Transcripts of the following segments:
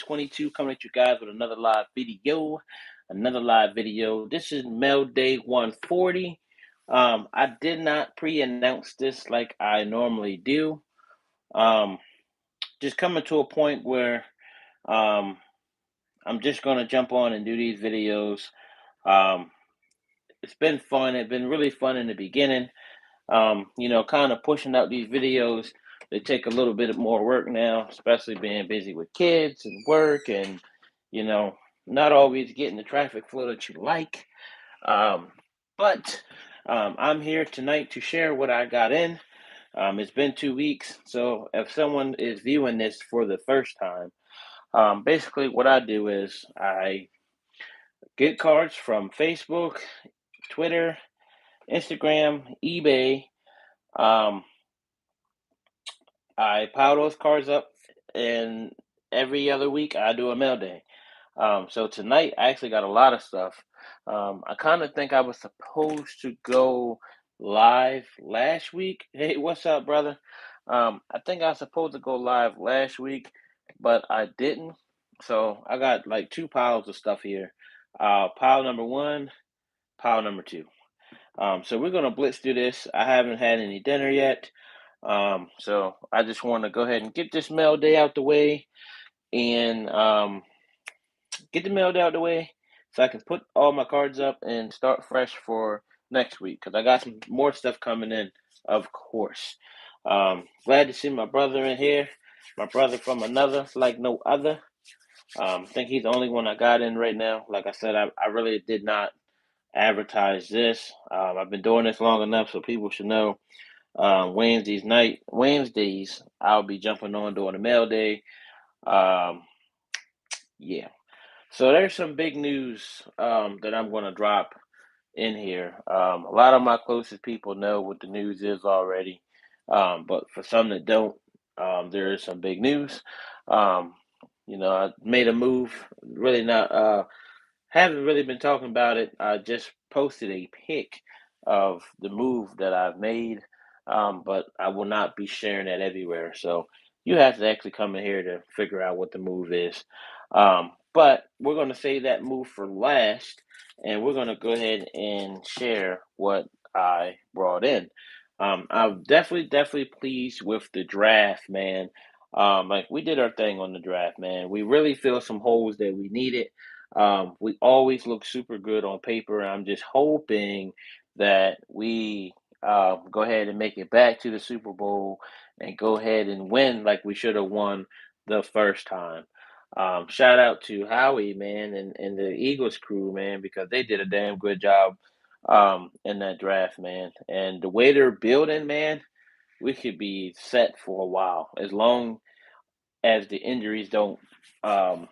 2022, coming at you guys with another live video. This is Mailday 140. I did not pre-announce this like I normally do. Um, just coming to a point where um, I'm just gonna jump on and do these videos. Um, it's been fun. It's been really fun in the beginning. Kind of pushing out these videos. They take a little bit more work now, especially being busy with kids and work and, you know, not always getting the traffic flow that you like. Um, but I'm here tonight to share what I got in. It's been 2 weeks, so if someone is viewing this for the first time, basically what I do is I get cards from Facebook, Twitter, Instagram, eBay. Um, I pile those cards up, and every other week I do a mail day. So tonight I actually got a lot of stuff. I kind of think I was supposed to go live last week. Hey, what's up, brother? I think I was supposed to go live last week, but I didn't. So I got like two piles of stuff here. Pile number one, pile number two. So we're gonna blitz through this. I haven't had any dinner yet. So I just want to go ahead and get this mail day out the way and get the mail day out the way so I can put all my cards up and start fresh for next week because I got some more stuff coming in, of course. Glad to see my brother in here, my brother from another like no other. I think he's the only one I got in right now. Like I said, I really did not advertise this. I've been doing this long enough so people should know. Wednesdays, I'll be jumping on during the mail day. Um, yeah. So there's some big news that I'm going to drop in here. A lot of my closest people know what the news is already, but for some that don't, there is some big news. Um, I made a move. Really not. Haven't really been talking about it. I just posted a pic of the move that I've made, but I will not be sharing that everywhere. So you have to actually come in here to figure out what the move is. But we're going to save that move for last, and we're going to go ahead and share what I brought in. I'm definitely pleased with the draft, man. Like we did our thing on the draft, man. We really filled some holes that we needed. We always look super good on paper. I'm just hoping that we go ahead and make it back to the Super Bowl and go ahead and win like we should have won the first time. Shout out to Howie, man, and the Eagles crew, man, because they did a damn good job in that draft, man. And the way they're building, man, we could be set for a while as long as the injuries don't um,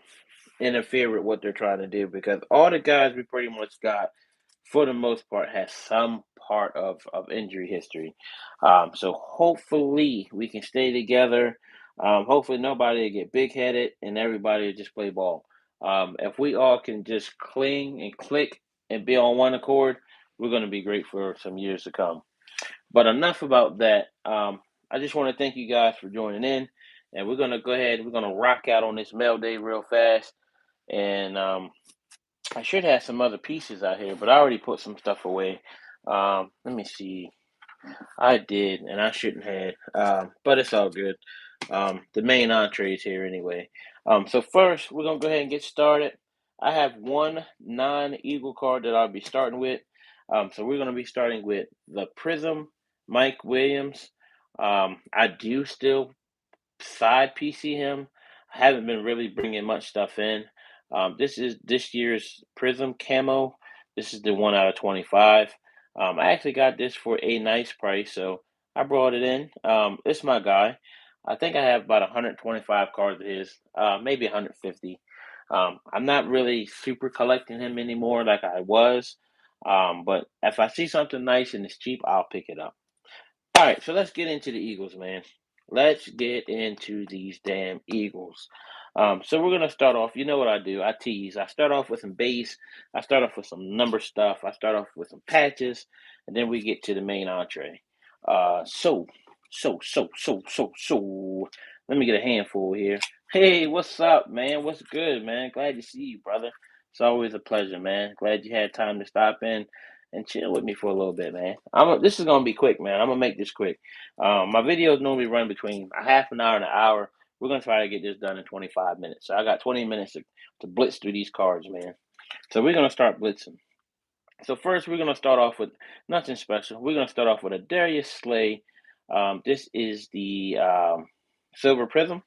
interfere with what they're trying to do because all the guys we pretty much got for the most part has some part of injury history. So hopefully we can stay together. Hopefully nobody will get big headed and everybody will just play ball. If we all can just cling and click and be on one accord, we're going to be great for some years to come. But enough about that. I just want to thank you guys for joining in. And we're going to go ahead. We're going to rock out on this mail day real fast. And I should have some other pieces out here, but I already put some stuff away. Let me see. I did, and I shouldn't have. But it's all good. The main entree is here anyway. So first, we're gonna go ahead and get started. I have one non-Eagle card that I'll be starting with. So we're gonna be starting with the Prism, Mike Williams. I do still side PC him. I haven't been really bringing much stuff in. This is this year's Prism camo. This is the 1 out of 25. I actually got this for a nice price, so I brought it in. It's my guy. I think I have about 125 cards of his, maybe 150. I'm not really super collecting him anymore like I was, but if I see something nice and it's cheap, I'll pick it up. All right, so let's get into the Eagles, man. Let's get into these damn Eagles. So we're gonna start off. You know what I do? I tease. I start off with some base. I start off with some number stuff. I start off with some patches, and then we get to the main entree. So. Let me get a handful here. Hey, what's up, man? What's good, man? Glad to see you, brother. It's always a pleasure, man. Glad you had time to stop in and chill with me for a little bit, man. This is gonna be quick, man. I'm gonna make this quick. My videos normally run between a half an hour and an hour. We're gonna try to get this done in 25 minutes. So I got 20 minutes to blitz through these cards, man. So we're gonna start blitzing. So first, we're gonna start off with nothing special. We're gonna start off with a Darius Slay. This is the Silver Prism.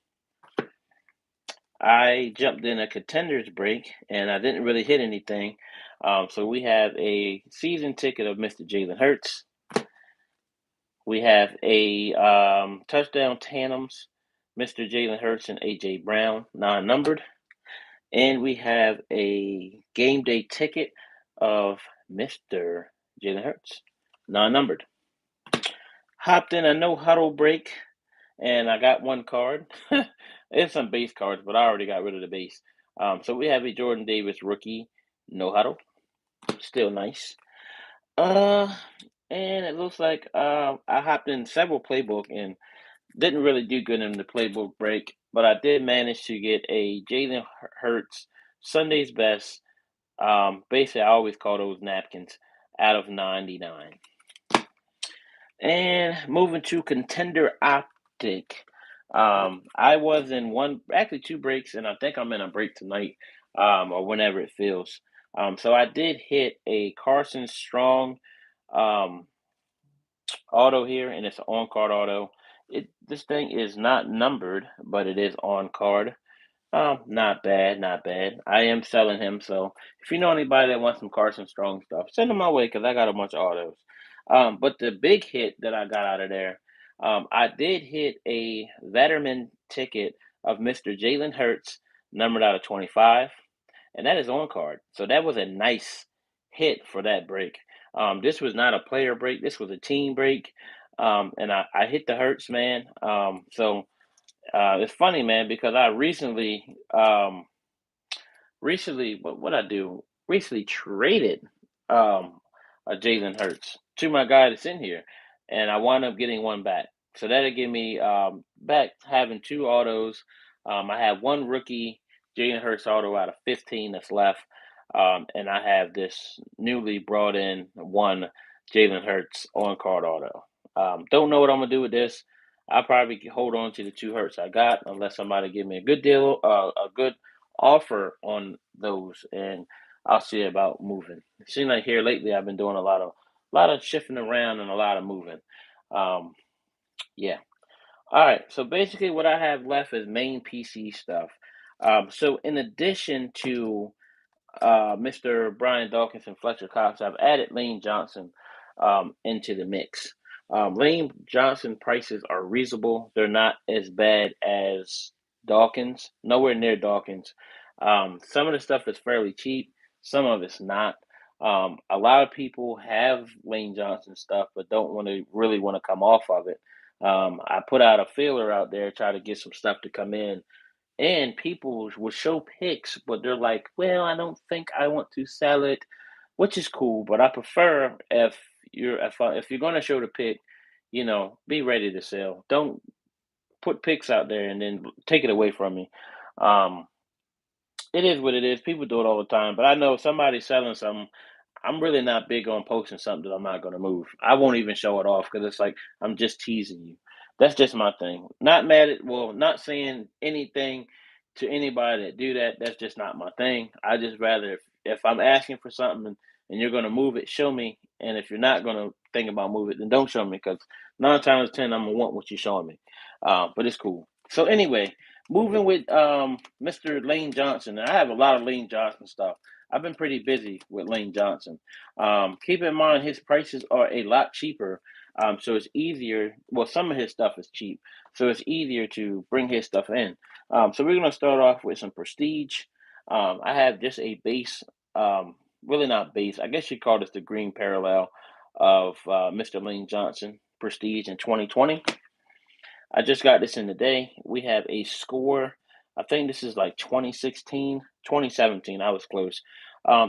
I jumped in a contenders break and I didn't really hit anything. So we have a season ticket of Mr. Jalen Hurts. We have a touchdown tandems, Mr. Jalen Hurts and AJ Brown, non-numbered. And we have a game day ticket of Mr. Jalen Hurts, non-numbered. Hopped in a no huddle break, and I got one card. It's some base cards, but I already got rid of the base. So we have a Jordan Davis rookie, no huddle, still nice. Uh, and it looks like I hopped in several playbook and didn't really do good in the playbook break, but I did manage to get a Jalen Hurts Sunday's best. Basically, I always call those napkins out of 99. And moving to Contender Optic. I was in actually two breaks, and I think I'm in a break tonight, or whenever it feels. So I did hit a Carson Strong um, auto here, and it's an on-card auto. This thing is not numbered, but it is on card. Not bad, not bad. I am selling him, so if you know anybody that wants some Carson Strong stuff, send them my way because I got a bunch of autos. But the big hit that I got out of there, I did hit a Letterman ticket of Mr. Jalen Hurts, numbered out of 25, and that is on card. So that was a nice hit for that break. This was not a player break. This was a team break, and I hit the Hurts, man. It's funny, man, because I recently what I do recently traded um a Jalen Hurts to my guy that's in here, and I wound up getting one back. So that'll give me back having two autos. I have one rookie Jalen Hurts auto out of 15 that's left, and I have this newly brought in one Jalen Hurts on card auto. Don't know what I'm gonna do with this. I'll probably hold on to the two Hurts I got unless somebody give me a good deal, a good offer on those, and I'll see about moving. It seems like here lately I've been doing a lot of shifting around and a lot of moving. Um, yeah. All right. So basically, what I have left is main PC stuff. So in addition to Mr. Brian Dawkins and Fletcher Cox, I've added Lane Johnson into the mix. Lane Johnson prices are reasonable. They're not as bad as Dawkins, nowhere near Dawkins. Some of the stuff is fairly cheap, some of it's not. A lot of people have Lane Johnson stuff, but don't really want to come off of it. I put out a feeler out there, try to get some stuff to come in, and people will show pics, but they're like, "Well, I don't think I want to sell it," which is cool. But I prefer if you're gonna show the pic, be ready to sell. Don't put pics out there and then take it away from me. Um, it is what it is. People do it all the time, but I know if somebody's selling something. I'm really not big on posting something that I'm not going to move. I won't even show it off because it's like I'm just teasing you. That's just my thing. Not mad at, well, not saying anything to anybody that do that. That's just not my thing. I just rather if I'm asking for something and you're going to move it, show me. And if you're not going to think about move it, then don't show me because 9 times 10 I'm gonna want what you're showing me. But it's cool. So anyway, moving with Mr. Lane Johnson. And I have a lot of Lane Johnson stuff. I've been pretty busy with Lane Johnson. Keep in mind his prices are a lot cheaper, so it's easier. Well, some of his stuff is cheap, so it's easier to bring his stuff in. So we're gonna start off with some prestige. I have just a base, really not base. I guess you call this the green parallel of Mr. Lane Johnson Prestige in 2020. I just got this in today. We have a score. I think this is like 2016, 2017. I was close.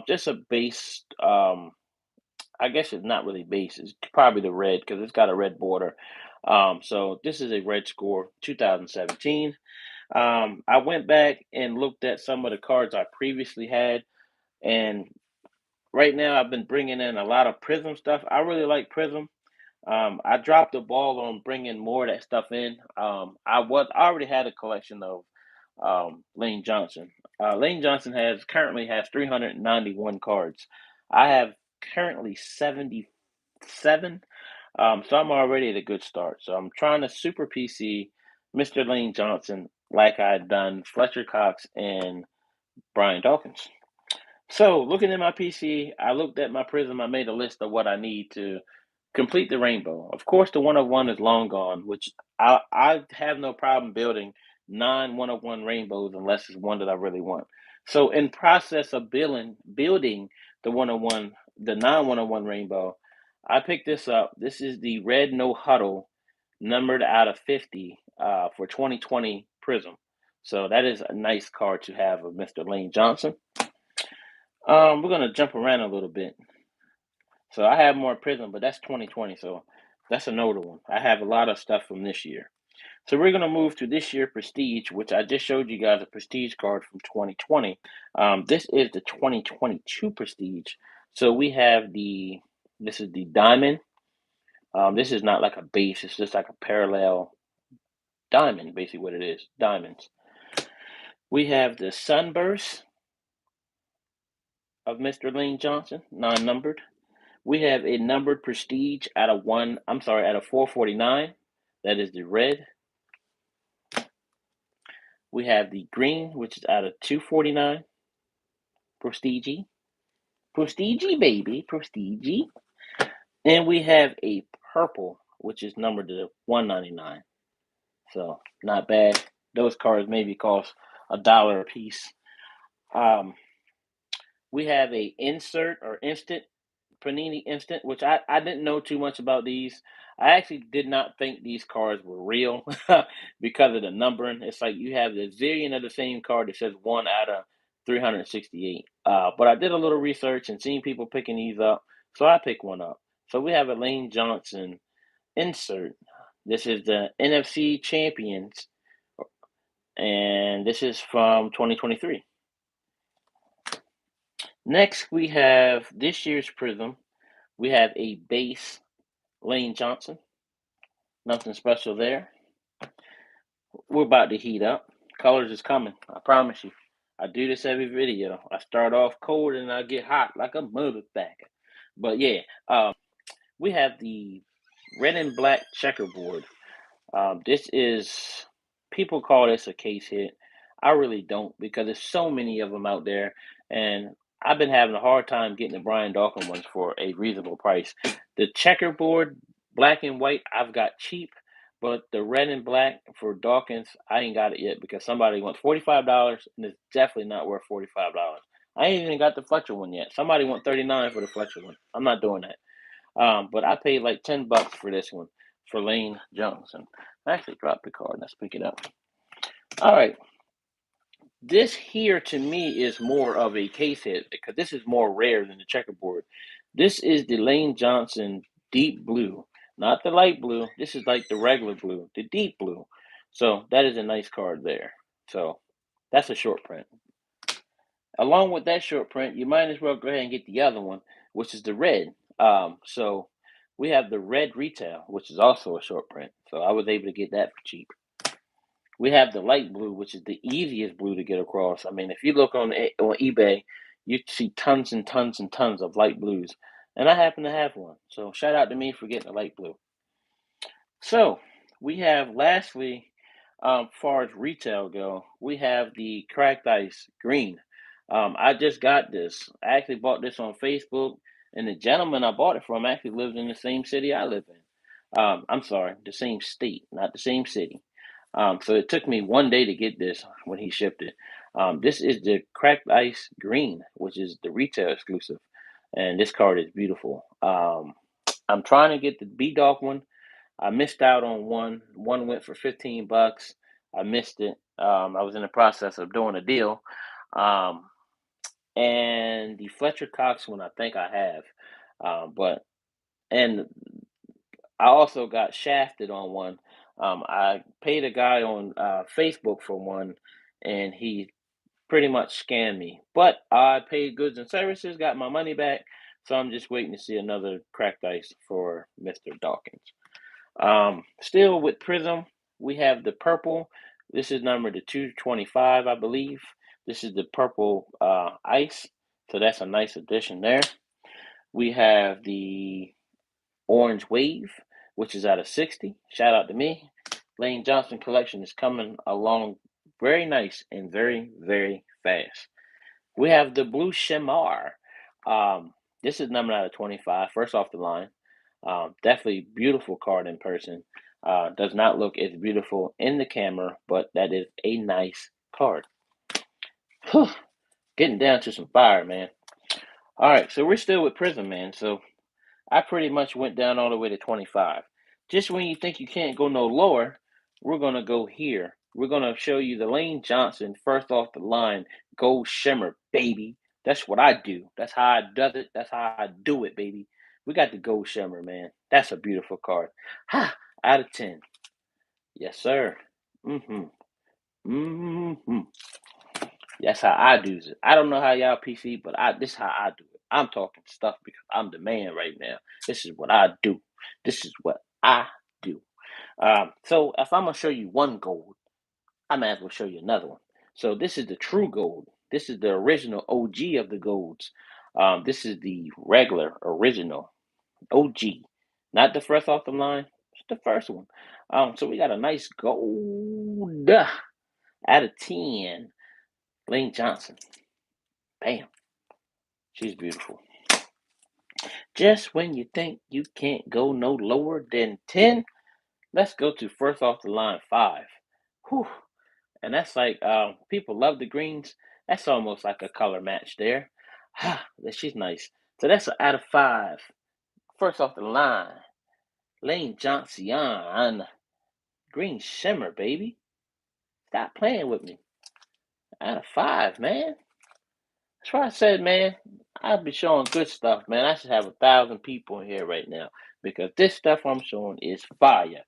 Just a base. I guess it's not really base. It's probably the red because it's got a red border. So this is a red score 2017. I went back and looked at some of the cards I previously had, and right now I've been bringing in a lot of Prism stuff. I really like Prism. I dropped the ball on bringing more of that stuff in. I already had a collection of Lane Johnson. Lane Johnson has currently has 391 cards. I have currently 77. So I'm already at a good start. So I'm trying to super PC Mr. Lane Johnson like I had done Fletcher Cox and Brian Dawkins. So looking at my PC, I looked at my Prism. I made a list of what I need to complete the rainbow. Of course, the 101 is long gone, which I have no problem building 9 101 rainbows unless it's one that I really want. So in process of building the 101, the 9 101 rainbow, I picked this up. This is the red no huddle, numbered out of 50 for 2020 Prism. So that is a nice card to have of Mr. Lane Johnson. We're gonna jump around a little bit. So I have more Prism, but that's 2020, so that's an older one. I have a lot of stuff from this year. So we're gonna move to this year Prestige, which I just showed you guys a Prestige card from 2020. This is the 2022 Prestige. So we have this is the Diamond. This is not like a base; it's just like a parallel diamond, basically what it is, diamonds. We have the Sunburst of Mr. Lane Johnson, non-numbered. We have a numbered Prestige out of out of 449. That is the red. We have the green, which is out of 249. Prestige. Prestige, baby. Prestige. And we have a purple, which is numbered to 199. So not bad. Those cards maybe cost $1 a piece. We have a insert or instant Panini Instant, which I didn't know too much about these. I actually did not think these cards were real because of the numbering. It's like you have the zillion of the same card that says 1 out of 368. But I did a little research and seen people picking these up, so I picked one up. So we have a Lane Johnson insert. This is the NFC Champions, and this is from 2023. Next, we have this year's Prism. We have a base Lane Johnson. Nothing special there. We're about to heat up. Colors is coming. I promise you. I do this every video. I start off cold and I get hot like a motherfucker. But yeah, we have the red and black checkerboard. This is, people call this a case hit. I really don't because there's so many of them out there, and I've been having a hard time getting the Brian Dawkins ones for a reasonable price. The checkerboard, black and white, I've got cheap, but the red and black for Dawkins, I ain't got it yet because somebody wants $45, and it's definitely not worth $45. I ain't even got the Fletcher one yet. Somebody want 39 for the Fletcher one. I'm not doing that. But I paid like $10 for this one for Lane Johnson. I actually dropped the card. Let's pick it up. All right. This here to me is more of a case hit because this is more rare than the checkerboard. This is the Lane Johnson deep blue, not the light blue. This is like the regular blue, the deep blue. So that is a nice card there. So that's a short print. Along with that short print, you might as well go ahead and get the other one, which is the red. So we have the red retail, which is also a short print. So I was able to get that for cheap. We have the light blue, which is the easiest blue to get across. I mean, if you look on eBay, you see tons and tons and tons of light blues, and I happen to have one. So shout out to me for getting a light blue. So we have lastly, far as retail go, we have the cracked ice green. I just got this. I actually bought this on Facebook, and the gentleman I bought it from actually lives in the same city I live in. I'm sorry, the same state, not the same city. So it took me 1 day to get this when he shipped it. This is the cracked ice green, which is the retail exclusive, and this card is beautiful. I'm trying to get the B Dog one. I missed out on one. One went for $15. I missed it. I was in the process of doing a deal. Um, and the Fletcher Cox one, I think I have. But and I also got shafted on one. I paid a guy on Facebook for one, and he pretty much scammed me. But I paid goods and services, got my money back, so I'm just waiting to see another cracked ice for Mr. Dawkins. Still with Prism, we have the purple. This is number the 225, I believe. This is the purple ice, so that's a nice addition there. We have the orange wave, which is out of 60. Shout out to me. Lane Johnson collection is coming along very nice and very, very fast. We have the blue shimmer. This is number out of 25, first off the line. Definitely beautiful card in person. Does not look as beautiful in the camera, but that is a nice card. Whew, getting down to some fire, man. All right, so we're still with Prism, man. So I pretty much went down all the way to 25. Just when you think you can't go no lower, we're going to go here. We're going to show you the Lane Johnson first off the line gold shimmer, baby. That's what I do. That's how I does it. That's how I do it, baby. We got the gold shimmer, man. That's a beautiful card. Ha! Out of 10. Yes, sir. Mm-hmm. Mm-hmm. That's how I do it. I don't know how y'all PC, but this is how I do it. I'm talking stuff because I'm the man right now. This is what I do. This is what I do. So if I'm gonna show you one gold, I might as well show you another one. So this is the true gold. This is the original OG of the golds. This is the regular original OG, not the first off the line. It's the first one. So we got a nice gold out of 10. Lane Johnson. Bam. She's beautiful. Just when you think you can't go no lower than 10, let's go to first off the line 5. Whew. And that's like, people love the greens. That's almost like a color match there. She's nice. So that's an out of 5. First off the line, Lane Johnson. Green shimmer, baby. Stop playing with me. Out of 5, man. That's why I said, man, I'll be showing good stuff, man. I should have 1,000 people in here right now because this stuff I'm showing is fire.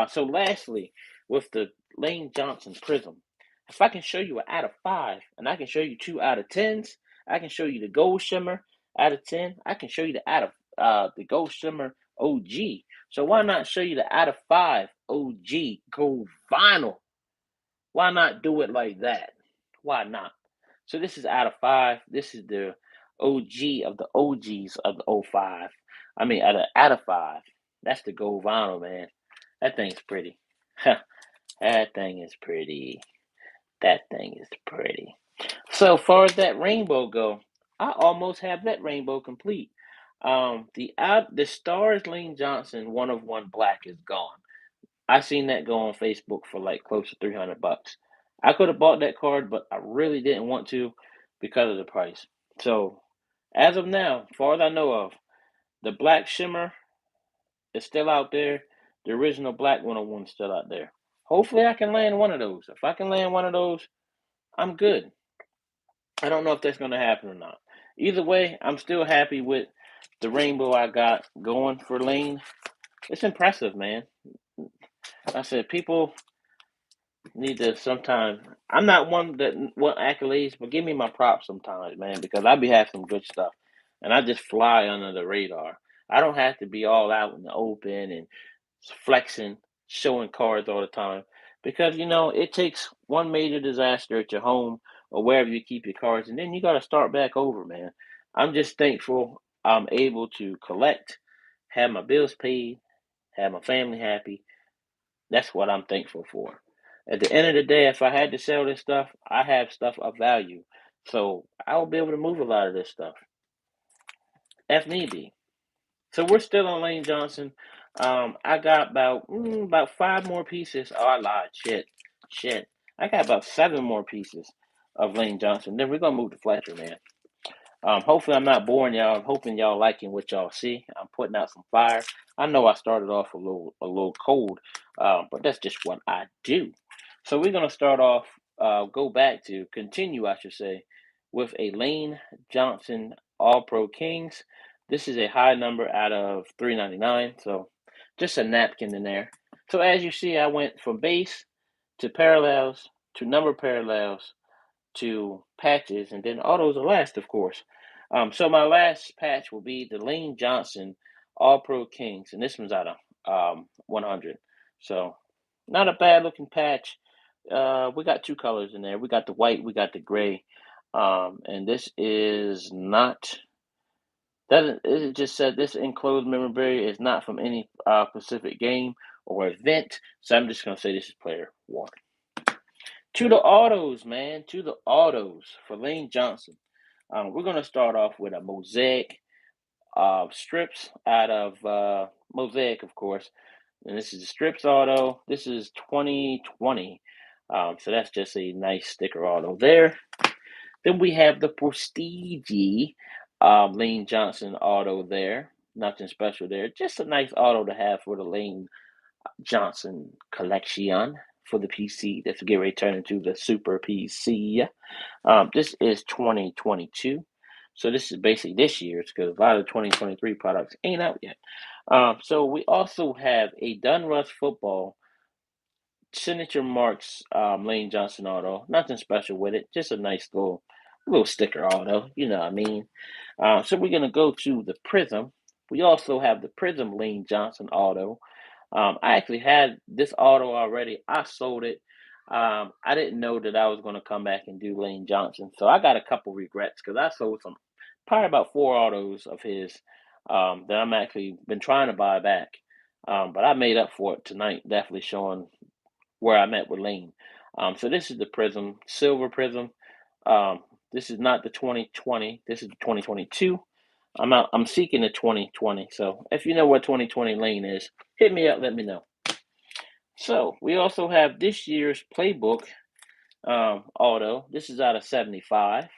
So lastly, with the Lane Johnson Prism, if I can show you an out of 5, and I can show you 2 out of 10s, I can show you the Gold Shimmer out of 10. I can show you the out of the Gold Shimmer OG. So why not show you the out of 5 OG Gold Vinyl? Why not do it like that? Why not? So this is out of 5. This is the OG of the OGs of the '05. I mean, out of 5. That's the gold vinyl, man. That thing's pretty. That thing is pretty. That thing is pretty. So far as that rainbow go, I almost have that rainbow complete. The Stars Lane Johnson 1 of 1 black is gone. I seen that go on Facebook for like close to $300. I could have bought that card, but I really didn't want to because of the price. So as of now, as far as I know of, the black shimmer is still out there. The original black 101 is still out there. Hopefully I can land one of those. If I can land one of those, I'm good. I don't know if that's gonna happen or not. Either way, I'm still happy with the rainbow I got going for Lane. It's impressive, man. I said people need to sometimes. I'm not one that want accolades, but give me my props sometimes, man, because I be having some good stuff, and I just fly under the radar. I don't have to be all out in the open and flexing, showing cards all the time, because it takes one major disaster at your home or wherever you keep your cards, and then you got to start back over, man. I'm just thankful I'm able to collect, have my bills paid, have my family happy. That's what I'm thankful for. At the end of the day, if I had to sell this stuff, I have stuff of value. So I will be able to move a lot of this stuff if need be. So we're still on Lane Johnson. I got about 5 more pieces. Oh, I lied. Shit. I got about 7 more pieces of Lane Johnson. Then we're gonna move to Fletcher, man. Hopefully I'm not boring y'all. I'm hoping y'all liking what y'all see. I'm putting out some fire. I know I started off a little cold, but that's just what I do. So we're gonna start off, continue, I should say, with a Lane Johnson All Pro Kings. This is a high number out of 399. So just a napkin in there. So as you see, I went from base to parallels to number parallels to patches, and then autos are last, of course. So my last patch will be the Lane Johnson All Pro Kings, and this one's out of 100. So not a bad looking patch. We got two colors in there. We got the white, we got the gray, and this is not. That it just said this enclosed memorabilia is not from any specific game or event, so I'm just gonna say this is player one. To the autos, man. To the autos for Lane Johnson. We're going to start off with a mosaic strips out of mosaic, of course. And this is the strips auto. This is 2020. So that's just a nice sticker auto there. Then we have the Prestige Lane Johnson auto there. Nothing special there. Just a nice auto to have for the Lane Johnson collection for the PC. That's get ready to turn into the Super PC. This is 2022. So this is basically this year's because a lot of 2023 products ain't out yet. So we also have a Dunruss football signature marks Lane Johnson auto. Nothing special with it. Just a nice little sticker auto. You know what I mean? So we're gonna go to the Prism. We also have the Prism Lane Johnson auto. I actually had this auto already. I sold it. I didn't know that I was going to come back and do Lane Johnson. So I got a couple regrets because I sold probably about four autos of his that I'm actually been trying to buy back. But I made up for it tonight, definitely showing where I'm at with Lane. So this is the Prism, Silver Prism. This is not the 2020. This is the 2022. I'm seeking the 2020. So if you know what 2020 Lane is, hit me up, let me know. So we also have this year's playbook auto. This is out of 75.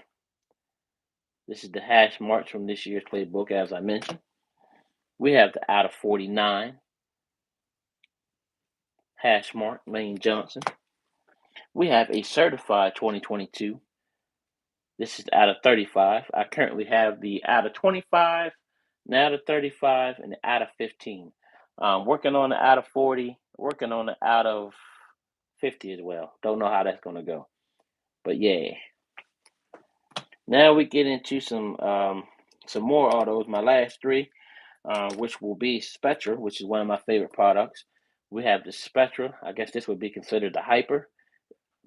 This is the hash marks from this year's playbook, as I mentioned. We have the out of 49 hash mark, Lane Johnson. We have a certified 2022. This is out of 35. I currently have the out of 25, the out of 35, and the out of 15. Working on the out of 40, working on the out of 50 as well. Don't know how that's going to go. But yeah. Now we get into some more autos. My last three, which will be Spectra, which is one of my favorite products. We have the Spectra. I guess this would be considered the Hyper.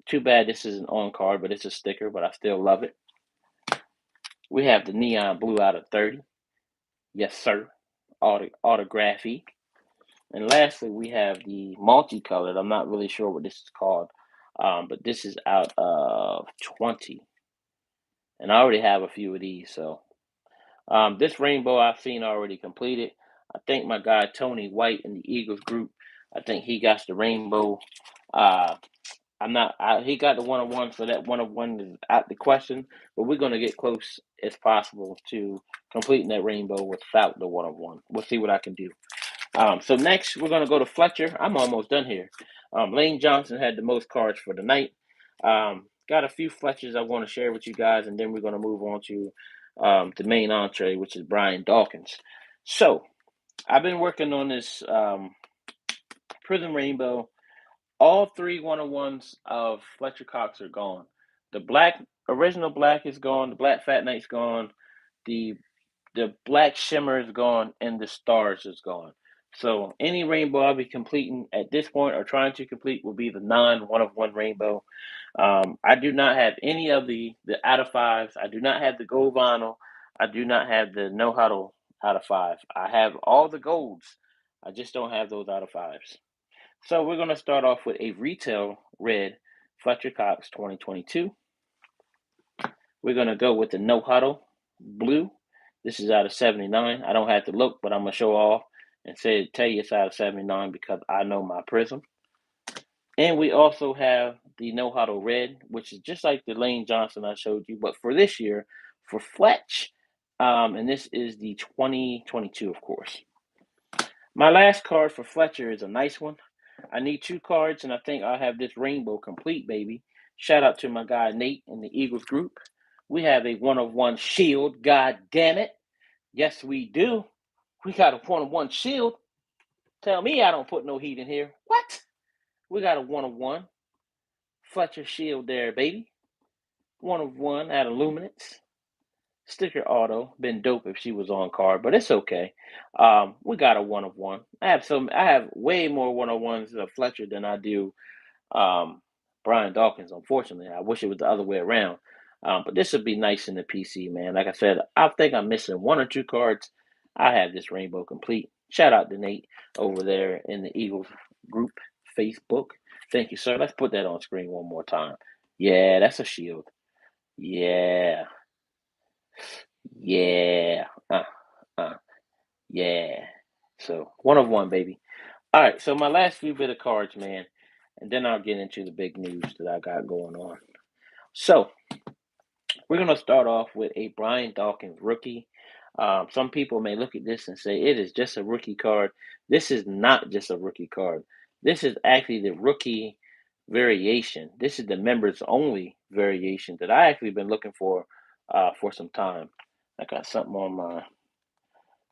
Too bad this isn't on card, but it's a sticker, but I still love it. We have the Neon Blue out of 30. Yes, sir. Autography. And lastly, we have the multicolored. I'm not really sure what this is called, but this is out of 20. And I already have a few of these, so this rainbow I've seen already completed. I think my guy Tony White in the Eagles group, I think he got the rainbow. He got the 1-of-1, so that 1-of-1 is out the question. But we're gonna get close as possible to completing that rainbow without the 1-of-1. We'll see what I can do. So next we're gonna go to Fletcher. I'm almost done here. Lane Johnson had the most cards for the night. Got a few Fletchers I want to share with you guys, and then we're gonna move on to the main entree, which is Brian Dawkins. So I've been working on this Prism Rainbow. All three 1-of-1s of Fletcher Cox are gone. The original black is gone. The black Fat Knight's gone. The black shimmer is gone, and the stars is gone. So any rainbow I'll be completing at this point or trying to complete will be the non-1-of-1 rainbow. I do not have any of the out of fives. I do not have the gold vinyl. I do not have the no huddle out of five. I have all the golds. I just don't have those out of fives. So we're going to start off with a retail red Fletcher Cox 2022. We're going to go with the no huddle blue. This is out of 79. I don't have to look, but I'm going to show off and tell you it's out of 79 because I know my Prism. And we also have the no huddle red, which is just like the Lane Johnson I showed you, but for this year, for Fletch. And this is the 2022, of course. My last card for Fletcher is a nice one. I need two cards, and I think I'll have this rainbow complete, baby. Shout out to my guy Nate in the Eagles group. We have a 1-of-1 shield. God damn it. Yes, we do. We got a 1-of-1 shield. Tell me I don't put no heat in here. What? We got a 1 of 1 Fletcher Shield there, baby. 1 of 1 out of Luminance. Sticker auto. Been dope if she was on card, but it's okay. We got a 1 of 1. I have way more 1 of 1s of Fletcher than I do Brian Dawkins, unfortunately. I wish it was the other way around. But this would be nice in the PC, man. Like I said, I think I'm missing 1 or 2 cards. I have this rainbow complete. Shout out to Nate over there in the Eagles group Facebook. Thank you, sir. Let's put that on screen one more time. Yeah, that's a shield. Yeah, yeah, uh, yeah. So 1 of 1, baby. All right, so my last few bit of cards, man, and then I'll get into the big news that I got going on. So we're going to start off with a Brian Dawkins rookie. Some people may look at this and say it is just a rookie card. This is not just a rookie card. This is actually the rookie variation. This is the members only variation that I actually been looking for some time. I got something on my, I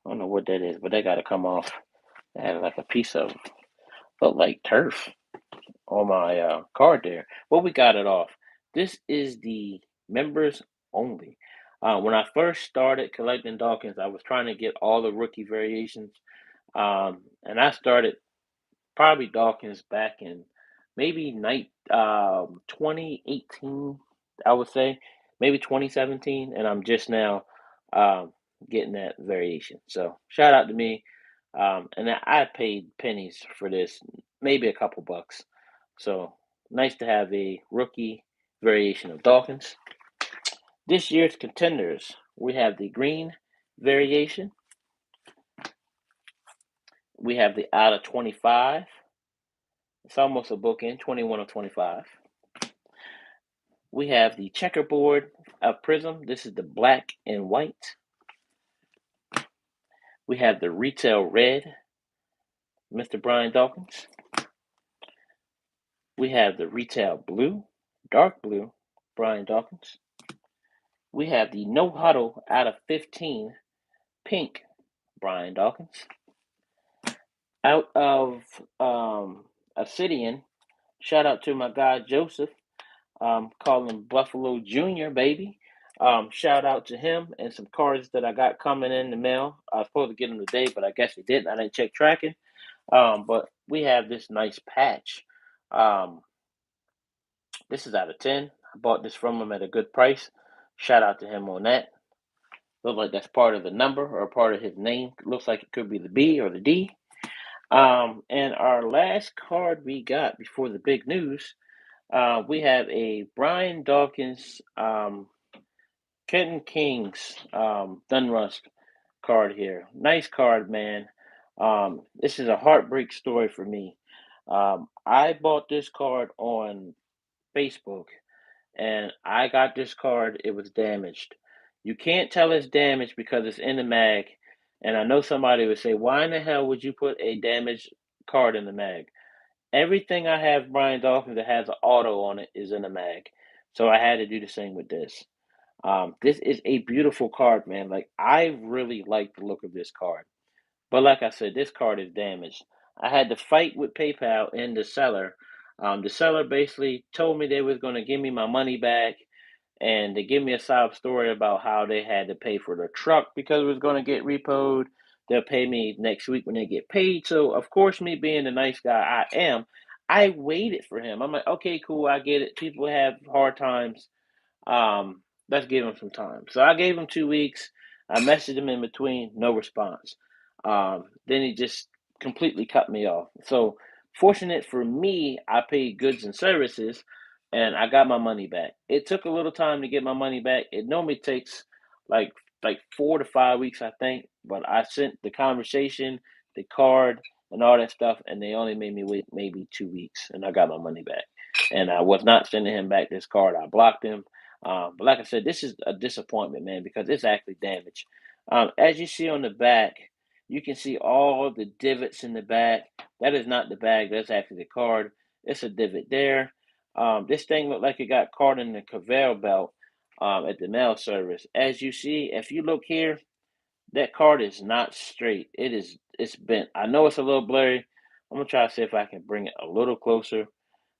don't know what that is, but that got to come off. I had like a piece of, felt like turf on my card there. But we got it off. This is the members only. When I first started collecting Dawkins, I was trying to get all the rookie variations. And I started probably Dawkins back in maybe 2018, I would say, maybe 2017, and I'm just now um, getting that variation. So shout out to me. And I paid pennies for this, maybe a couple bucks. So nice to have a rookie variation of Dawkins. This year's contenders, we have the green variation. We have the out of 25. It's almost a bookend, 21 of 25. We have the checkerboard of Prism. This is the black and white. We have the retail red, Mr. Brian Dawkins. We have the retail blue, dark blue, Brian Dawkins. We have the no huddle out of 15, pink, Brian Dawkins. Out of Obsidian, shout out to my guy Joseph. Call him Buffalo Junior, baby. Shout out to him and some cards that I got coming in the mail. I was supposed to get them today, but I guess it didn't. I didn't check tracking. But we have this nice patch. Um, this is out of 10. I bought this from him at a good price. Shout out to him on that. Looks like that's part of the number or part of his name. Looks like it could be the B or the D. And our last card we got before the big news, we have a Brian Dawkins Kenton Kings Dunrust card here. Nice card, man. This is a heartbreak story for me. I bought this card on Facebook and I got this card. It was damaged. You can't tell it's damaged because it's in the mag. And I know somebody would say, why in the hell would you put a damaged card in the mag? Everything I have Brian Dawkins that has an auto on it is in the mag. So I had to do the same with this. This is a beautiful card, man. Like I really like the look of this card. But like I said, this card is damaged. I had to fight with PayPal and the seller. The seller basically told me they was going to give me my money back, and they give me a sob story about how they had to pay for the truck because it was going to get repoed. They'll pay me next week when they get paid. So of course, me being the nice guy I am, I waited for him. I'm like, okay, cool, I get it. People have hard times. Let's give him some time. So I gave him 2 weeks. I messaged him in between, no response. Then he just completely cut me off. So fortunate for me, I paid goods and services, and I got my money back. It took a little time to get my money back. It normally takes like 4 to 5 weeks, I think. But I sent the conversation, the card, and all that stuff, and they only made me wait maybe 2 weeks, and I got my money back. And I was not sending him back this card. I blocked him. But like I said, this is a disappointment, man, because it's actually damaged. As you see on the back, you can see all the divots in the back. That is not the bag. That's actually the card. It's a divot there. This thing looked like it got caught in the conveyor belt at the mail service. As you see, if you look here, that card is not straight. It is it's bent. I know it's a little blurry. I'm gonna try to see if I can bring it a little closer.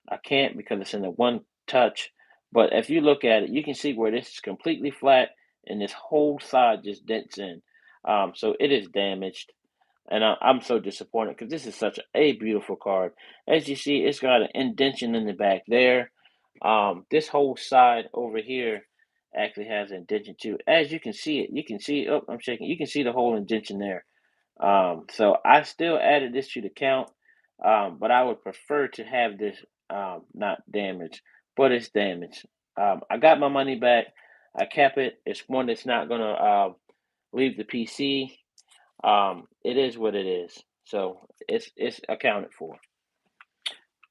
I can't because it's in the one touch. But if you look at it, you can see where this is completely flat and this whole side just dents in. So it is damaged. And I'm so disappointed because this is such a beautiful card. As you see, it's got an indentation in the back there. This whole side over here actually has an indentation too. As you can see it, you can see. Oh, I'm shaking. You can see the whole indentation there. So I still added this to the count, but I would prefer to have this not damaged, but it's damaged. I got my money back. I kept it. It's one that's not gonna leave the PC. It is what it is. So it's accounted for.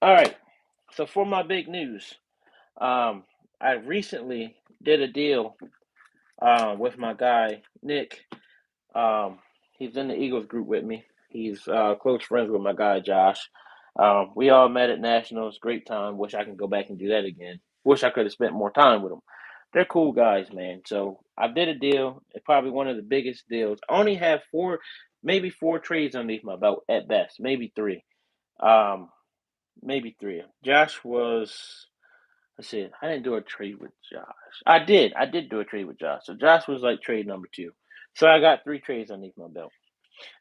All right. So for my big news, um, I recently did a deal with my guy Nick. Um, he's in the Eagles group with me. He's close friends with my guy Josh. We all met at Nationals. Great time. Wish I could go back and do that again. Wish I could have spent more time with them. They're cool guys, man. So I did a deal. It's probably one of the biggest deals. I only have four, maybe four trades underneath my belt at best. Maybe three. Um, maybe three. Josh was. Let's see. I didn't do a trade with Josh. I did. I did do a trade with Josh. So Josh was like trade number two. So I got three trades underneath my belt.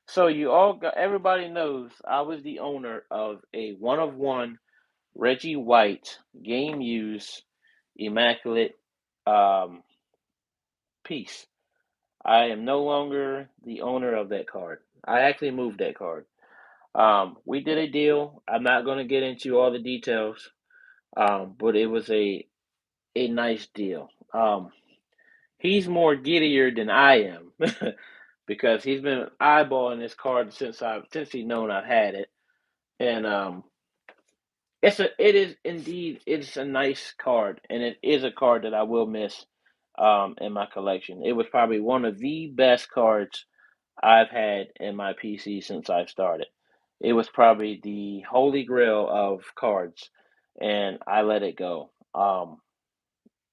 So you all got. Everybody knows I was the owner of a one of one Reggie White game use immaculate um, piece. I am no longer the owner of that card. I actually moved that card. We did a deal. I'm not going to get into all the details, but it was a nice deal. He's more giddier than I am because he's been eyeballing this card since he's known I've had it, and it is indeed it's a nice card, and it is a card that I will miss in my collection. It was probably one of the best cards I've had in my PC since I've started. It was probably the holy grail of cards, and I let it go.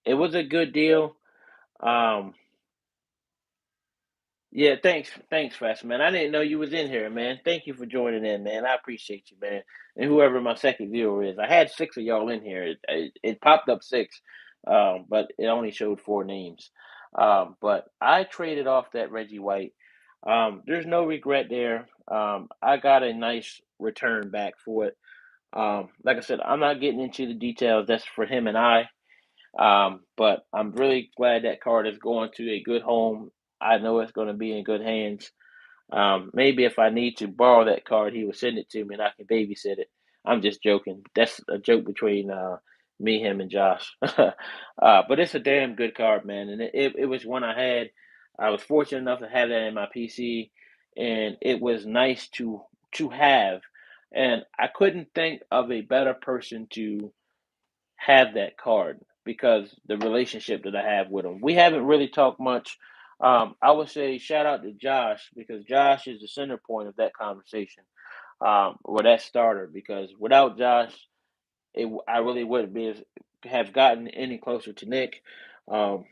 It was a good deal. Um, yeah, thanks, Fast man. I didn't know you was in here, man. Thank you for joining in, man. I appreciate you, man. And whoever my second viewer is, I had six of y'all in here. It popped up six, but it only showed four names. But I traded off that Reggie White. There's no regret there. I got a nice return back for it. Like I said, I'm not getting into the details. That's for him and I. But I'm really glad that card is going to a good home. I know it's going to be in good hands. Maybe if I need to borrow that card, he will send it to me and I can babysit it. I'm just joking. That's a joke between me, him, and Josh. But it's a damn good card, man. And it was one I had. I was fortunate enough to have that in my PC, and it was nice to have. And I couldn't think of a better person to have that card because the relationship that I have with him. We haven't really talked much. I would say shout out to Josh because Josh is the center point of that conversation, or that starter. Because without Josh, I really wouldn't have gotten any closer to Nick.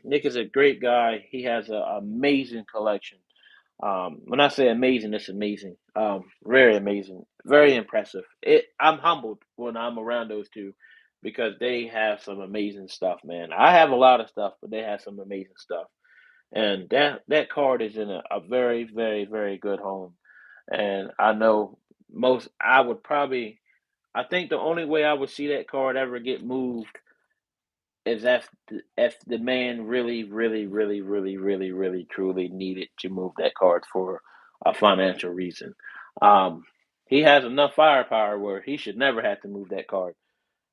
Nick is a great guy. He has an amazing collection. When I say amazing, it's amazing. Very amazing, very impressive. I'm humbled when I'm around those two because they have some amazing stuff, man. I have a lot of stuff, but they have some amazing stuff. And that card is in a very, very, very good home. And I know I would probably, I think the only way I would see that card ever get moved is if the man really, really, really, really, really, really, truly needed to move that card for a financial reason. Um, he has enough firepower where he should never have to move that card.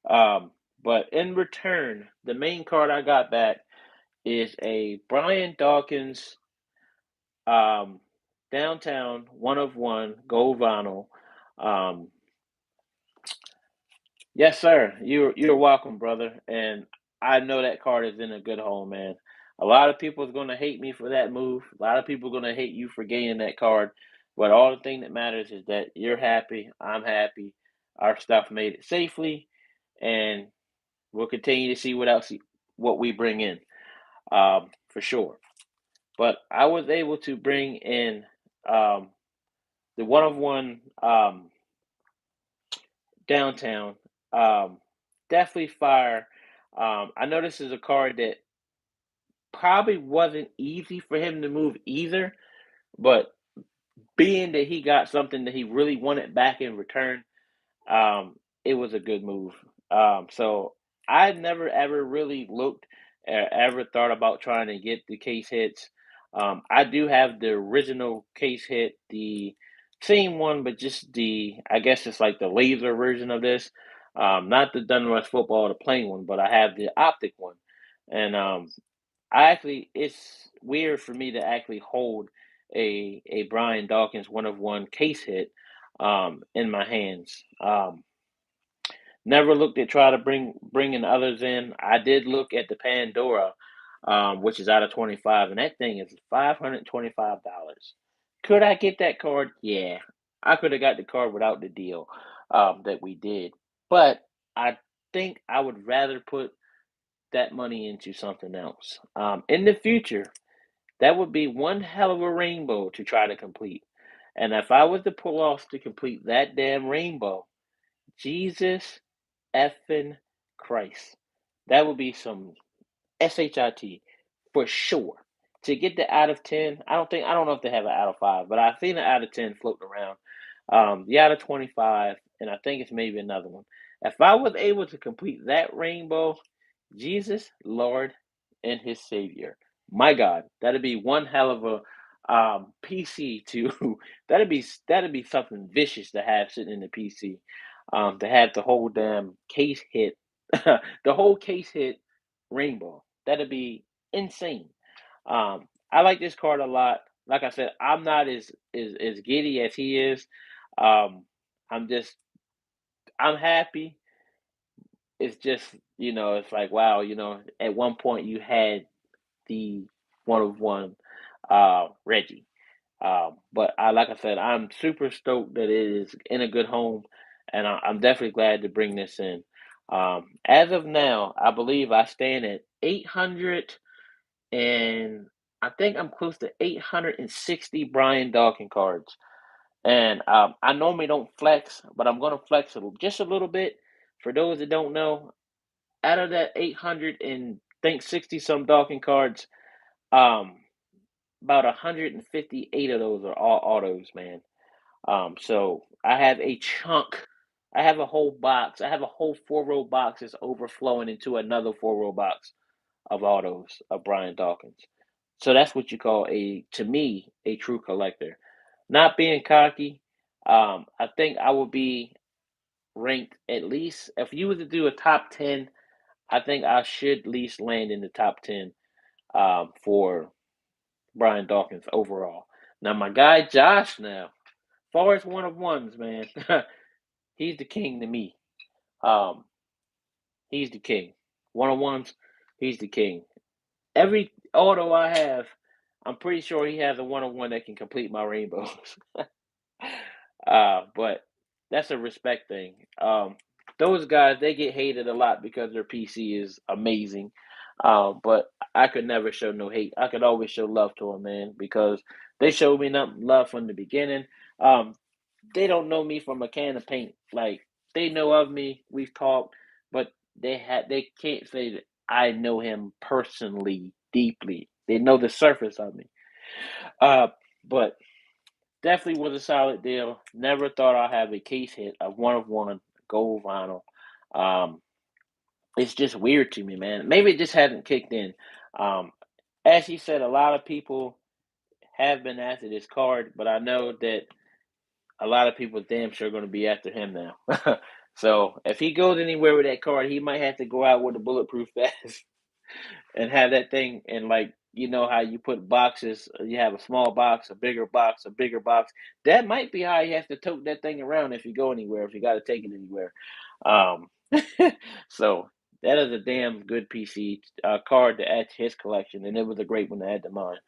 Um, but in return, the main card I got back is a Brian Dawkins um, downtown one of one gold vinyl. Um, Yes, sir. You're welcome, brother. And I know that card is in a good home, man. A lot of people is going to hate me for that move. A lot of people are going to hate you for gaining that card. But all the thing that matters is that you're happy. I'm happy. Our stuff made it safely, and we'll continue to see what we bring in, for sure. But I was able to bring in um, the one of one downtown. Um, Definitely fire. I know this is a card that probably wasn't easy for him to move either, but being that he got something that he really wanted back in return, um, it was a good move. So I never ever really looked or ever thought about trying to get the case hits. I do have the original case hit, the same one, but just I guess it's like the laser version of this. Not the Dunrush football, the plain one, but I have the optic one. And it's weird for me to actually hold a Brian Dawkins one of one case hit in my hands. Never looked at try to bringing others in. I did look at the Pandora, which is out of 25, and that thing is $525. Could I get that card? Yeah, I could have got the card without the deal that we did, but I think I would rather put that money into something else. In the future, that would be one hell of a rainbow to try to complete. And if I was to pull off to complete that damn rainbow, Jesus effing Christ, that would be some SHIT for sure. To get the out of 10, I don't know if they have an out of 5, but I've seen an out of 10 floating around. The out of 25, and I think it's maybe another one. If I was able to complete that rainbow, Jesus, Lord, and His Savior, my God, that'd be one hell of a PC to that'd be something vicious to have sitting in the PC. To have the whole damn case hit, the whole case hit rainbow. That'd be insane. I like this card a lot. Like I said, I'm not as giddy as he is. Um, I'm just I'm happy. It's just it's like wow, at one point you had the one of one Reggie. But like I said, I'm super stoked that it is in a good home, and I'm definitely glad to bring this in. As of now, I believe I stand at 800, and I think I'm close to 860 Brian Dawkins cards. And I normally don't flex, but I'm going to flex just a little bit. For those that don't know, out of that 800 and think 60 some Dawkins cards, um, about 158 of those are all autos, man. So I have a chunk. I have a whole box. I have a whole 4-row box that's overflowing into another 4-row box of autos of Brian Dawkins. So that's what you call to me, a true collector. Not being cocky, I think I would be ranked at least if you were to do a top 10. I think I should at least land in the top 10 for Brian Dawkins overall. Now my guy Josh, now far as one of ones, man, he's the king to me. Um, he's the king. One of ones, he's the king. Every auto I have, I'm pretty sure he has a one on one that can complete my rainbows. But that's a respect thing. Those guys they get hated a lot because their PC is amazing. But I could never show no hate. I could always show love to them, man, because they showed me nothing love from the beginning. Um, they don't know me from a can of paint. Like they know of me, we've talked, but they can't say that I know him personally deeply. They know the surface of me. Uh, but definitely was a solid deal. Never thought I'd have a case hit, a one of one gold vinyl. Um, it's just weird to me, man. Maybe it just hasn't kicked in. Um, as he said, a lot of people have been after this card, but I know that a lot of people damn sure going to be after him now. So if he goes anywhere with that card, he might have to go out with a bulletproof vest and have that thing. And like how you put boxes, you have a small box, a bigger box, a bigger box. That might be how you have to tote that thing around if you go anywhere, if you got to take it anywhere. Um, so that is a damn good PC card to add to his collection, and it was a great one to add to mine.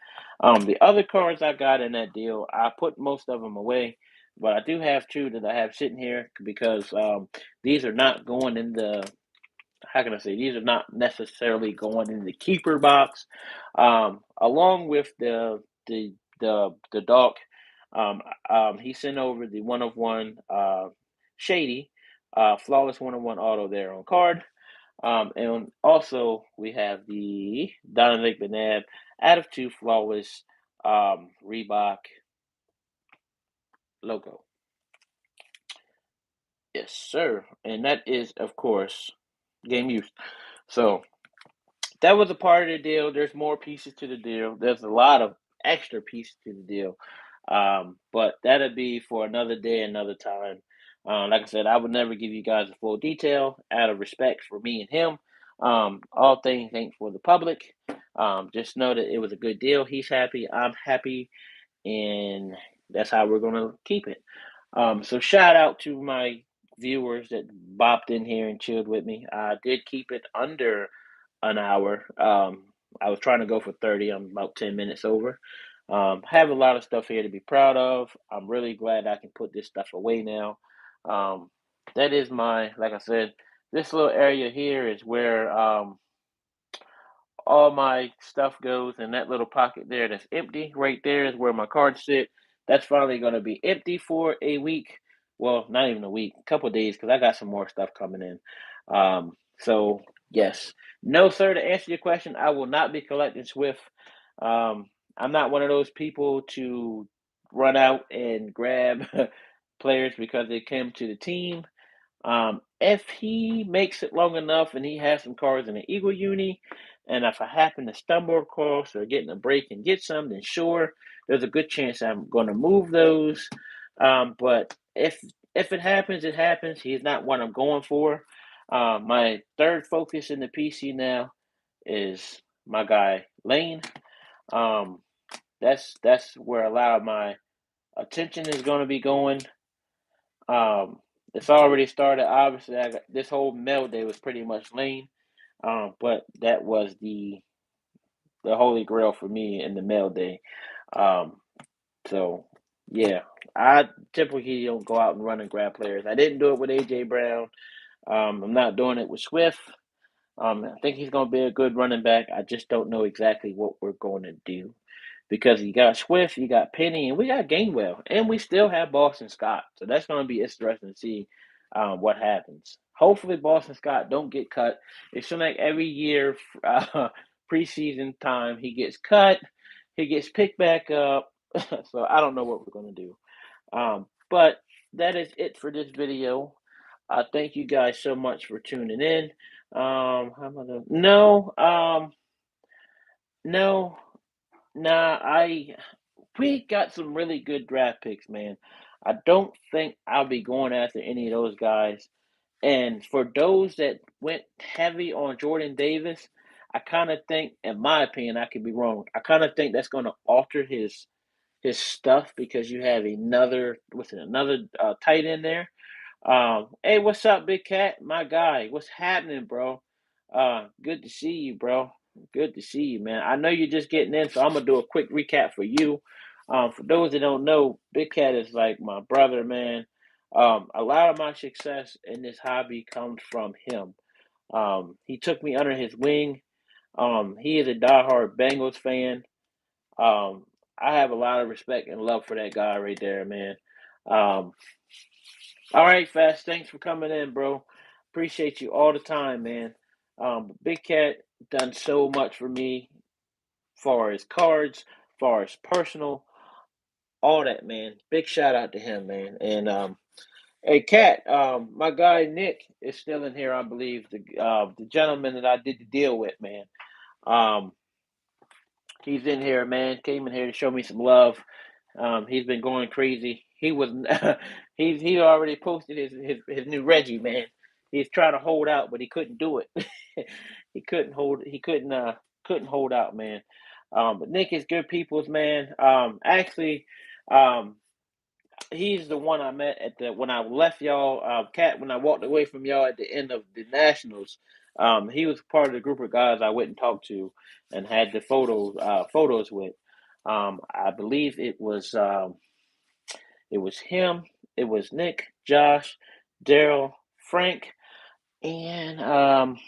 The other cards I got in that deal, I put most of them away, but I do have two that I have sitting here because these are not going in the how can I say these are not necessarily going in the keeper box. Along with the dark. Um, he sent over the one of one Shady flawless one of one auto there on card. And also we have the Dominic Benab out of two flawless Reebok logo. Yes, sir. And that is, of course, game used. So that was a part of the deal. There's more pieces to the deal. There's a lot of extra pieces to the deal. But that'll be for another day, another time. Like I said, I would never give you guys a full detail out of respect for me and him. All things ain't for the public. Just know that it was a good deal. He's happy. I'm happy. And that's how we're going to keep it. So shout out to my viewers that bopped in here and chilled with me. I did keep it under an hour. I was trying to go for 30. I'm about 10 minutes over. Have a lot of stuff here to be proud of. I'm really glad I can put this stuff away now. Um, that is my, like I said, this little area here is where all my stuff goes, and that little pocket there that's empty right there is where my cards sit. That's finally going to be empty for a week. Well, not even a week, a couple of days, because I got some more stuff coming in. So yes, no, sir. To answer your question, I will not be collecting Swift. Um, I'm not one of those people to run out and grab players because they came to the team. If he makes it long enough and he has some cards in the Eagle uni, and if I happen to stumble across or get in a break and get some, then sure, there's a good chance I'm going to move those. But if it happens, it happens. He's not what I'm going for. My third focus in the PC now is my guy Lane. Um, that's where a lot of my attention is going to be going. Um, it's already started. Obviously, this whole Mailday was pretty much Lane, but that was the holy grail for me in the Mailday. Um, so yeah, I typically don't go out and run and grab players. I didn't do it with AJ Brown. I'm not doing it with Swift. I think he's going to be a good running back. I just don't know exactly what we're going to do because you got Swift, you got Penny, and we got Gainwell, and we still have Boston Scott. So that's going to be interesting to see what happens. Hopefully, Boston Scott don't get cut. It seems like every year, preseason time, he gets cut, he gets picked back up. So I don't know what we're going to do. But that is it for this video. Thank you guys so much for tuning in. How am I gonna? No, no, nah. We got some really good draft picks, man. I don't think I'll be going after any of those guys. And for those that went heavy on Jordan Davis, I kind of think, in my opinion, I could be wrong. I kind of think that's going to alter his stuff because you have another tight end there. Hey, what's up, Big Cat? My guy, what's happening, bro? Good to see you, bro. Good to see you, man. I know you're just getting in, so I'm gonna do a quick recap for you. For those that don't know, Big Cat is like my brother, man. A lot of my success in this hobby comes from him. He took me under his wing. He is a diehard Bengals fan. Um, I have a lot of respect and love for that guy right there, man. Um, all right, Fast. Thanks for coming in, bro. Appreciate you all the time, man. Big Cat done so much for me, far as cards, far as personal, all that, man. Big shout out to him, man. And hey, Cat, my guy Nick is still in here, I believe. The gentleman that I did the deal with, man. Um, he's in here, man. Came in here to show me some love. He's been going crazy. He was he already posted his new Reggie, man. He's trying to hold out, but he couldn't do it. He couldn't hold out, man. But Nick is good people's man. Actually, um, he's the one I met at the when I left y'all, Cat, when I walked away from y'all at the end of the Nationals. He was part of the group of guys I went and talked to and had the photos with. I believe it was him, it was Nick, Josh, Daryl, Frank, and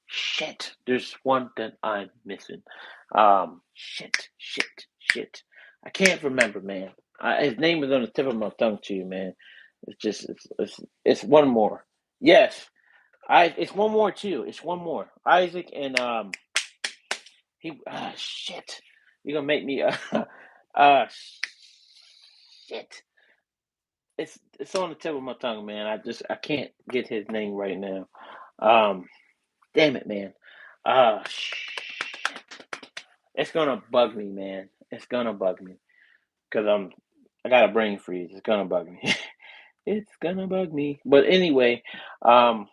shit. There's one that I'm missing. Shit. I can't remember, man. His name is on the tip of my tongue too, man. It's just it's one more. Yes, it's one more too. It's one more. Isaac and he shit. You're gonna make me uh shit. It's on the tip of my tongue, man. I can't get his name right now. Um, damn it, man. Shit. It's gonna bug me, man. It's gonna bug me because I got a brain freeze. It's gonna bug me. It's gonna bug me. But anyway, um,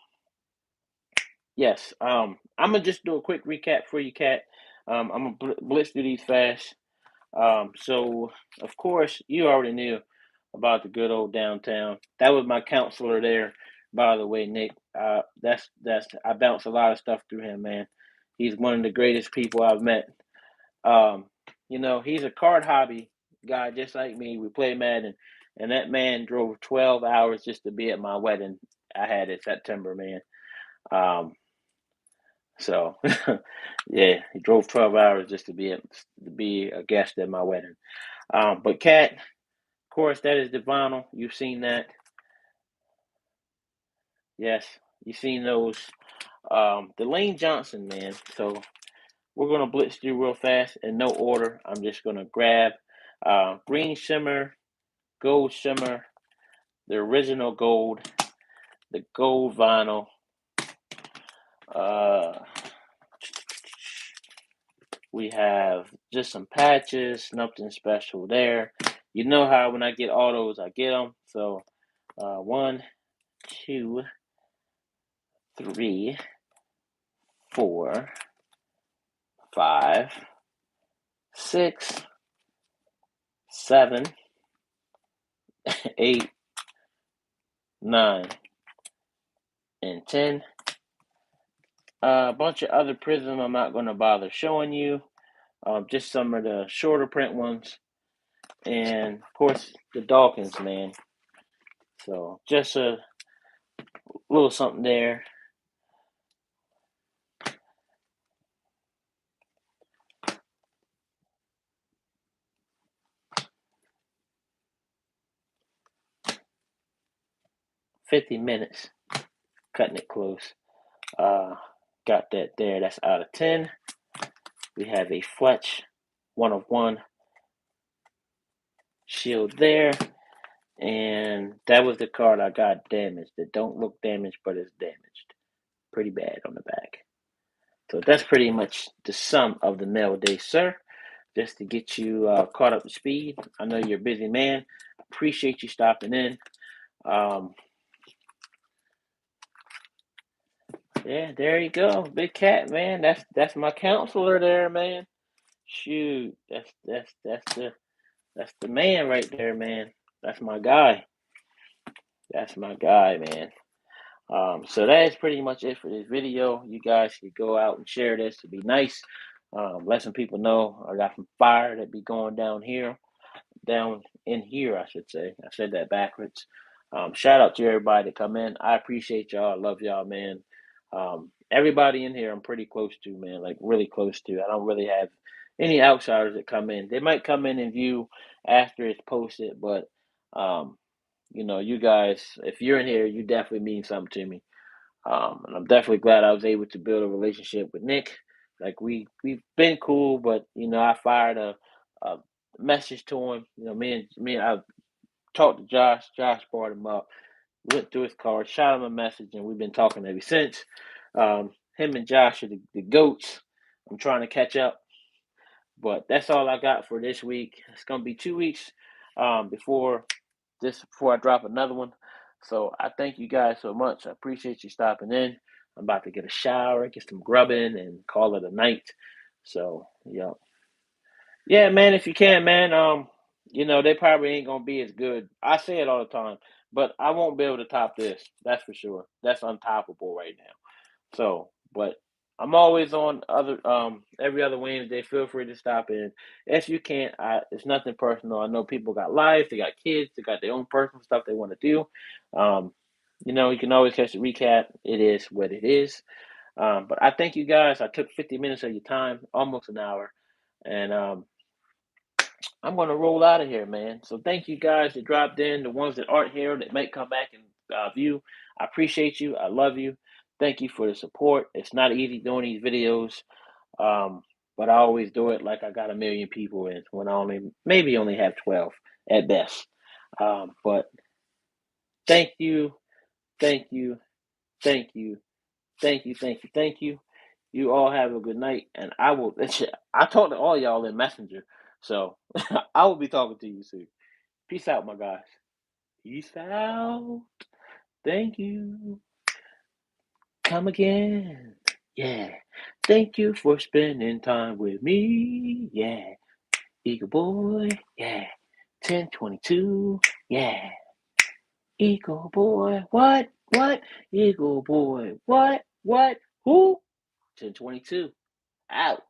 yes. I'm gonna just do a quick recap for you, Kat. I'm gonna blitz through these fast. So of course you already knew about the good old downtown. That was my counselor there, by the way, Nick. That's I bounced a lot of stuff through him, man. He's one of the greatest people I've met. Um, he's a card hobby guy just like me. We play Madden, and that man drove 12 hours just to be at my wedding. I had in September, man. Um, so yeah, he drove 12 hours just to be a guest at my wedding. But Kat, of course, that is the vinyl. You've seen that. Yes, you've seen those. The Lane Johnson, man. So we're gonna blitz through real fast in no order. I'm just gonna grab green shimmer, gold shimmer, the original gold, the gold vinyl. Uh, we have just some patches, nothing special there. You know how when I get autos, I get them. So 1, 2, 3, 4, 5, 6, 7, 8, 9, and 10. A bunch of other prism I'm not going to bother showing you. Just some of the shorter print ones. And of course, the Dawkins, man. So just a little something there. $50. Cutting it close. Got that there. That's out of 10. We have a Fletch 1 of 1 shield there. And that was the card I got damaged. That don't look damaged, but it's damaged. Pretty bad on the back. So that's pretty much the sum of the Mailday, sir. Just to get you caught up to speed. I know you're a busy man. Appreciate you stopping in. Yeah, there you go, Big Cat, man. That's my counselor there, man. Shoot, that's the man right there, man. That's my guy. That's my guy, man. So that is pretty much it for this video. You guys should go out and share this. It'd be nice. Let some people know I got some fire that be going down in here, I should say. I said that backwards. Shout out to everybody that come in. I appreciate y'all. I love y'all, man. Everybody in here I'm pretty close to, man, like really close to. I don't really have any outsiders that come in. They might come in and view after it's posted, but you guys, if you're in here, you definitely mean something to me. And I'm definitely glad I was able to build a relationship with Nick. Like we've been cool, but I fired a message to him. I talked to Josh. Josh brought him up. Went through his card, shot him a message, and we've been talking ever since. Him and Josh are the goats. I'm trying to catch up, but that's all I got for this week. It's gonna be 2 weeks before I drop another one. So I thank you guys so much. I appreciate you stopping in. I'm about to get a shower, get some grubbing, and call it a night. So yeah, man. If you can, man. They probably ain't gonna be as good. I say it all the time, but I won't be able to top this. That's for sure. That's untoppable right now. So, but I'm always on every other Wednesday. Feel free to stop in. If you can't, it's nothing personal. I know people got lives, they got kids, they got their own personal stuff they want to do. You can always catch the recap. It is what it is. But I thank you guys. I took 50 minutes of your time, almost an hour, and I'm gonna roll out of here, man. So thank you guys that dropped in, the ones that aren't here that might come back and view. I appreciate you. I love you. Thank you for the support. It's not easy doing these videos, um, but I always do it like I got a million people in when I only have 12 at best. But thank you, thank you, thank you, thank you, thank you, thank you. You all have a good night, and I will. I talk to all y'all in Messenger, so I will be talking to you soon. Peace out, my guys. Peace out. Thank you. Come again. Yeah. Thank you for spending time with me. Yeah. Eagle boy. Yeah. 1022. Yeah. Eagle boy. What? What? Eagle boy. What? What? Who? 1022. Out.